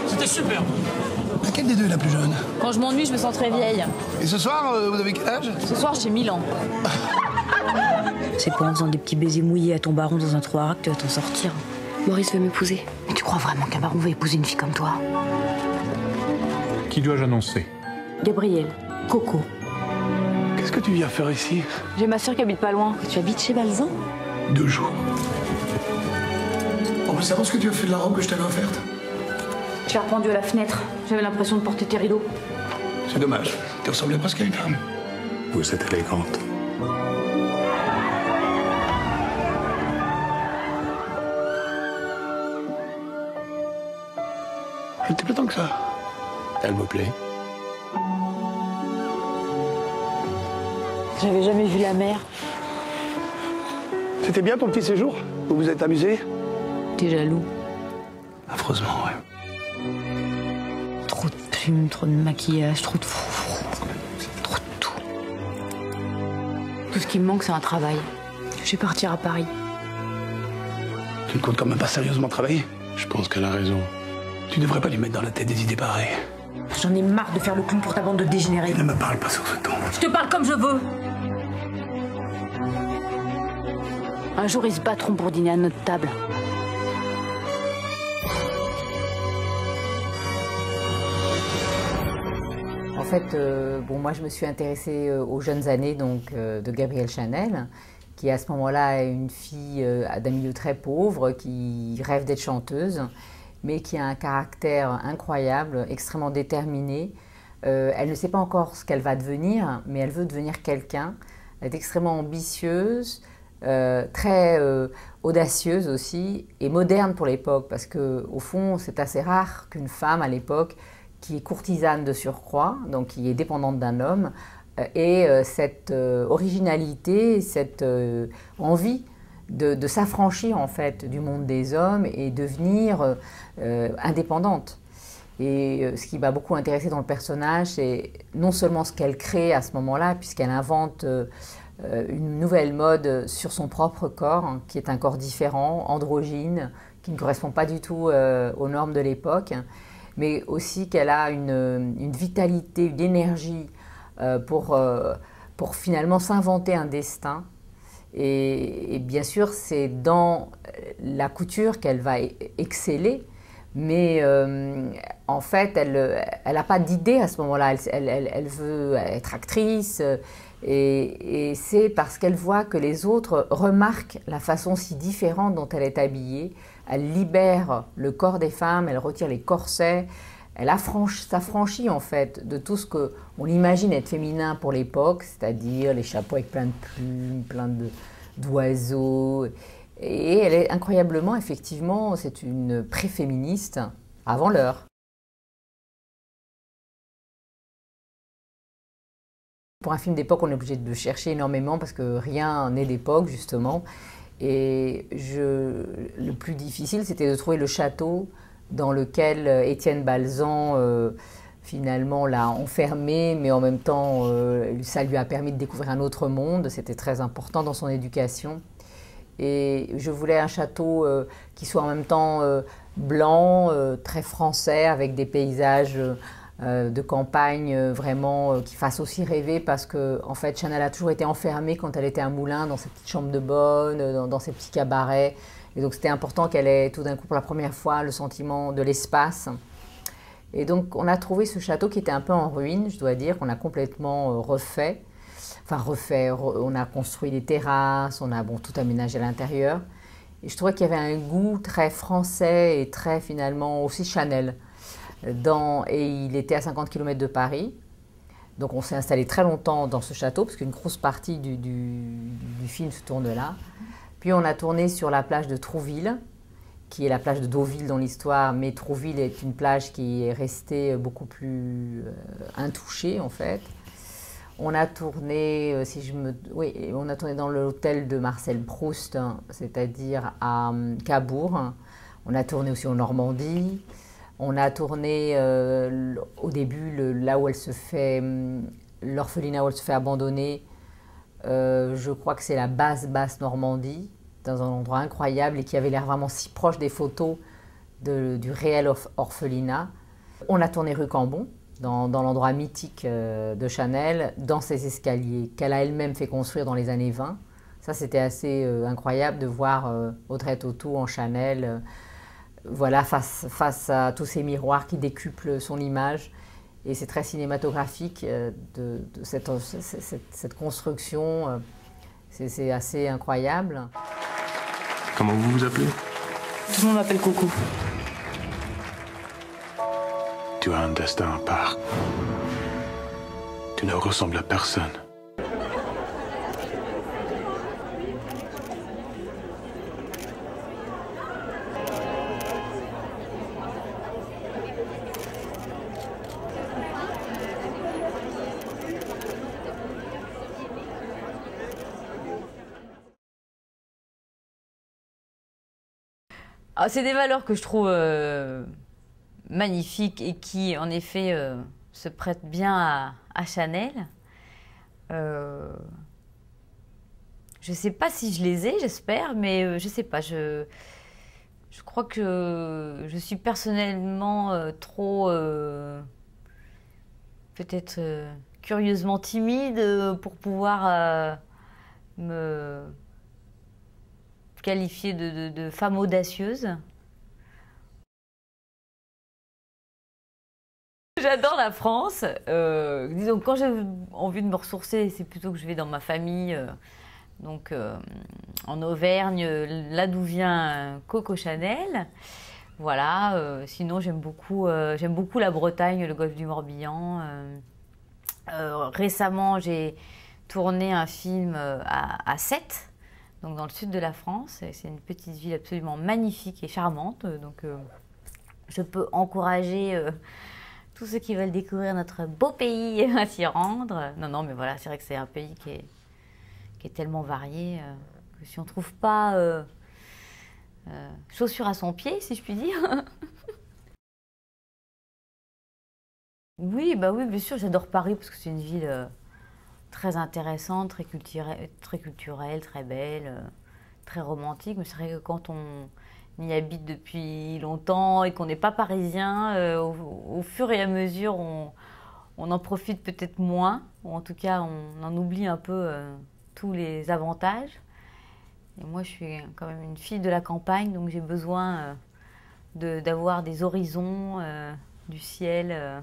C'était superbe. Laquelle des deux est la plus jeune? Quand je m'ennuie, je me sens très vieille. Et ce soir, vous avez quel âge? Ce soir, j'ai 1000 ans. C'est pas en faisant des petits baisers mouillés à ton baron dans un trou à rats que tu vas t'en sortir. Maurice veut m'épouser. Mais tu crois vraiment qu'un baron va épouser une fille comme toi? Qui dois-je annoncer? Gabriel, Coco. Qu'est-ce que tu viens faire ici? J'ai ma soeur qui habite pas loin. Tu habites chez Balzan? 2 jours. On peut savoir ce que tu as fait de la robe que je t'avais offerte? Je l'ai rependue à la fenêtre. J'avais l'impression de porter tes rideaux. C'est dommage. Tu ressemblais presque à une femme. Vous êtes élégante. Elle te plaît tant que ça? Elle me plaît. J'avais jamais vu la mer. C'était bien ton petit séjour? Vous vous êtes amusé? T'es jaloux. Affreusement, ouais. Trop de plumes, trop de maquillage, trop de froufrou. Trop de tout. Tout ce qui me manque, c'est un travail. Je vais partir à Paris. Tu ne comptes quand même pas sérieusement travailler? Je pense qu'elle a raison. Tu devrais pas lui mettre dans la tête des idées pareilles. J'en ai marre de faire le clown pour ta bande de dégénérés. Ne me parle pas sur ce ton. Je te parle comme je veux. Un jour, ils se battront pour dîner à notre table. En fait, moi je me suis intéressée aux jeunes années de Gabrielle Chanel, qui à ce moment-là est une fille d'un milieu très pauvre, qui rêve d'être chanteuse, mais qui a un caractère incroyable, extrêmement déterminé. Elle ne sait pas encore ce qu'elle va devenir, mais elle veut devenir quelqu'un. Elle est extrêmement ambitieuse, très audacieuse aussi, et moderne pour l'époque, parce qu'au fond, c'est assez rare qu'une femme à l'époque, qui est courtisane de surcroît, donc qui est dépendante d'un homme, ait cette originalité, cette envie de s'affranchir en fait du monde des hommes et devenir indépendante. Et ce qui m'a beaucoup intéressée dans le personnage, c'est non seulement ce qu'elle crée à ce moment-là, puisqu'elle invente une nouvelle mode sur son propre corps, hein, qui est un corps différent, androgyne, qui ne correspond pas du tout aux normes de l'époque, mais aussi qu'elle a une vitalité, une énergie pour finalement s'inventer un destin. Et bien sûr, c'est dans la couture qu'elle va exceller, mais en fait, elle n'a pas d'idée à ce moment-là. Elle veut être actrice, et c'est parce qu'elle voit que les autres remarquent la façon si différente dont elle est habillée. Elle libère le corps des femmes, elle retire les corsets, elle s'affranchit en fait de tout ce qu'on imagine être féminin pour l'époque, c'est-à-dire les chapeaux avec plein de plumes, plein d'oiseaux. Et elle est incroyablement, effectivement, c'est une pré-féministe avant l'heure. Pour un film d'époque, on est obligé de chercher énormément parce que rien n'est d'époque, justement. Et le plus difficile, c'était de trouver le château dans lequel Étienne Balzan, finalement, l'a enfermé, mais en même temps, ça lui a permis de découvrir un autre monde. C'était très important dans son éducation. Et je voulais un château qui soit en même temps blanc, très français, avec des paysages de campagne vraiment qui fassent aussi rêver, parce que en fait Chanel a toujours été enfermée quand elle était à Moulins dans ses petites chambres de bonne, dans ses petits cabarets, et donc c'était important qu'elle ait tout d'un coup pour la première fois le sentiment de l'espace. Et donc on a trouvé ce château qui était un peu en ruine, je dois dire, qu'on a complètement refait. Enfin refait, on a construit des terrasses, on a tout aménagé à l'intérieur. Et je trouvais qu'il y avait un goût très français et très finalement aussi Chanel. Et il était à 50 km de Paris. Donc on s'est installé très longtemps dans ce château, parce qu'une grosse partie du film se tourne là. Puis on a tourné sur la plage de Trouville, qui est la plage de Deauville dans l'histoire, mais Trouville est une plage qui est restée beaucoup plus intouchée en fait. On a tourné, on a tourné dans l'hôtel de Marcel Proust, hein, c'est-à-dire à Cabourg. On a tourné aussi en Normandie. On a tourné au début là où elle se fait l'orphelinat où elle se fait abandonner, je crois que c'est la basse Normandie, dans un endroit incroyable et qui avait l'air vraiment si proche des photos du réel orphelinat. On a tourné rue Cambon, dans l'endroit mythique de Chanel, dans ces escaliers qu'elle a elle-même fait construire dans les années 20. Ça, c'était assez incroyable de voir Audrey Tautou en Chanel, voilà, face à tous ces miroirs qui décuplent son image. Et c'est très cinématographique de cette construction. C'est assez incroyable. Comment vous vous appelez? Tout le monde m'appelle Coucou. Tu as un destin à part. Tu ne ressembles à personne. Ah, c'est des valeurs que je trouve magnifiques et qui, en effet, se prêtent bien à Chanel. Je ne sais pas si je les ai, j'espère, mais je ne sais pas. Je crois que je suis personnellement trop, peut-être curieusement timide pour pouvoir me qualifiée de femme audacieuse. J'adore la France. Disons, quand j'ai envie de me ressourcer, c'est plutôt que je vais dans ma famille, donc en Auvergne, là d'où vient Coco Chanel. Voilà. Sinon, j'aime beaucoup la Bretagne, le golfe du Morbihan. Récemment, j'ai tourné un film à Sète, donc dans le sud de la France. C'est une petite ville absolument magnifique et charmante. Donc je peux encourager tous ceux qui veulent découvrir notre beau pays à s'y rendre. Non, mais voilà, c'est vrai que c'est un pays qui est tellement varié que si on ne trouve pas chaussures à son pied, si je puis dire. Oui, bah oui, bien sûr, j'adore Paris parce que c'est une ville très intéressante, très culturelle, très belle, très romantique. Mais c'est vrai que quand on y habite depuis longtemps et qu'on n'est pas parisien, au fur et à mesure, on en profite peut-être moins, ou en tout cas, on en oublie un peu tous les avantages. Et moi, je suis quand même une fille de la campagne, donc j'ai besoin d'avoir des horizons, du ciel